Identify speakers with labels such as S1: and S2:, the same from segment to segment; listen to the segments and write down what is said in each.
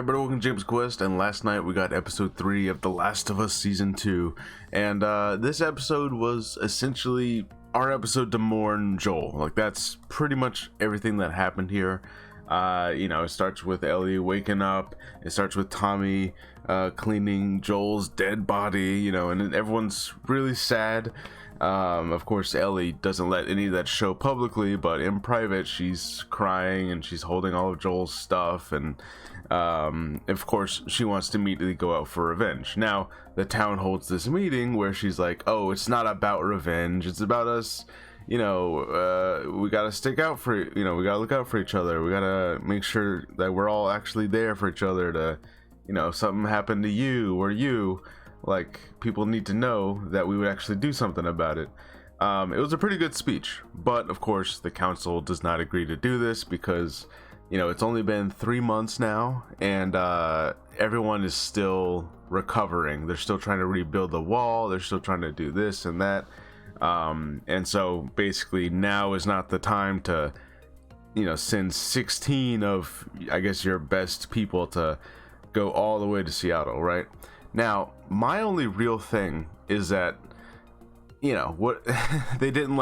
S1: everybody, welcome to James Quest, and last night we got episode 3 of The Last of Us Season 2, and this episode was essentially our episode to mourn Joel. Like, that's pretty much everything that happened here. It starts with Ellie waking up, it starts with Tommy cleaning Joel's dead body, and everyone's really sad. Of course, Ellie doesn't let any of that show publicly, but in private she's crying and she's holding all of Joel's stuff, and of course she wants to immediately go out for revenge. Now the town holds this meeting where she's like, oh, it's not about revenge, it's about us, we gotta stick out for, we gotta look out for each other, we gotta make sure that we're all actually there for each other to, if something happened to you or you, like, people need to know that we would actually do something about it. It was a pretty good speech, but of course the council does not agree to do this because, it's only been 3 months now, and everyone is still recovering. They're still trying to rebuild the wall, they're still trying to do this and that, and so basically now is not the time to, send 16 of, I guess, your best people to go all the way to Seattle, right? Now, my only real thing is that, what they didn't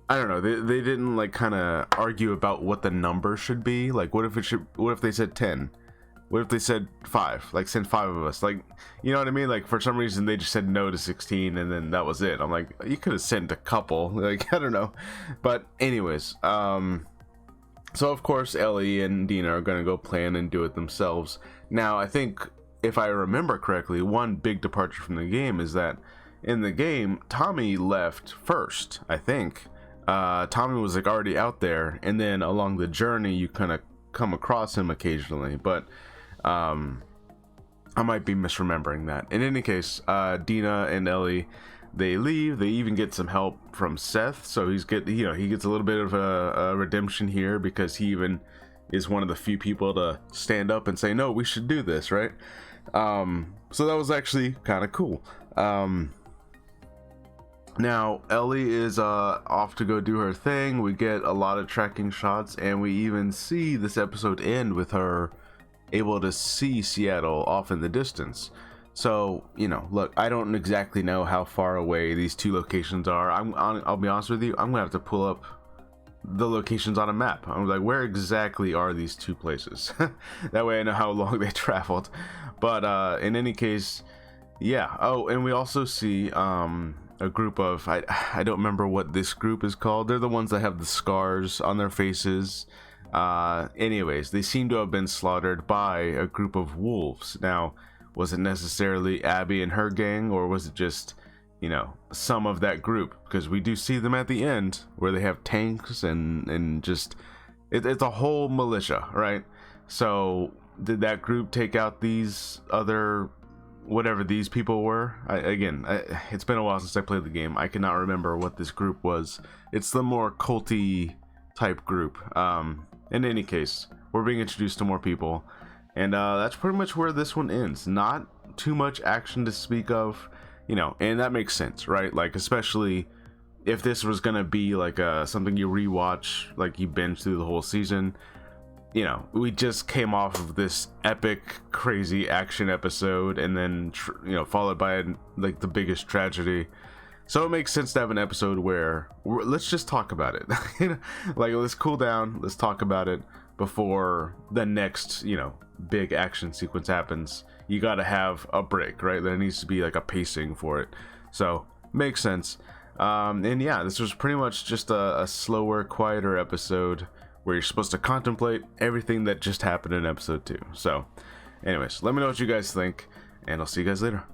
S1: I don't know, they didn't kind of argue about what the number should be. Like, what if they said 10? What if they said 5? Like, send 5 of us. Like, you know what I mean? Like, for some reason they just said no to 16 and then that was it. I'm like, you could have sent a couple. Like, I don't know. But anyways, so of course Ellie and Dina are going to go plan and do it themselves. Now, I think, if I remember correctly, one big departure from the game is that in the game, Tommy left first, I think. Tommy was already out there, and then along the journey you kind of come across him occasionally, but I might be misremembering that. In any case, Dina and Ellie, they leave. They even get some help from Seth, so he gets a little bit of a redemption here, because he even is one of the few people to stand up and say, no, we should do this, right? So that was actually kind of cool. Now Ellie is off to go do her thing. We get a lot of tracking shots, and we even see this episode end with her able to see Seattle off in the distance. So, look, I don't exactly know how far away these two locations are. I'll be honest with you, I'm gonna have to pull up the locations on a map. I'm like, where exactly are these two places? That way I know how long they traveled. But in any case, yeah. Oh, and we also see a group of, I don't remember what this group is called. They're the ones that have the scars on their faces. Anyways, they seem to have been slaughtered by a group of wolves. Now, was it necessarily Abby and her gang, or was it just, some of that group? Because we do see them at the end where they have tanks and just it's a whole militia, right? So did that group take out these other, whatever these people were? It's been a while since I played the game. I cannot remember what this group was. It's the more culty type group. In any case, we're being introduced to more people, and that's pretty much where this one ends. Not too much action to speak of, and that makes sense, right? Like, especially if this was gonna be like something you rewatch, like you binge through the whole season. We just came off of this epic, crazy action episode, and then followed by the biggest tragedy. So it makes sense to have an episode where let's just talk about it. Let's cool down, let's talk about it before the next big action sequence happens. You got to have a break, right? There needs to be a pacing for it. So makes sense. And yeah, this was pretty much just a slower, quieter episode where you're supposed to contemplate everything that just happened in episode 2. So anyways, let me know what you guys think, and I'll see you guys later.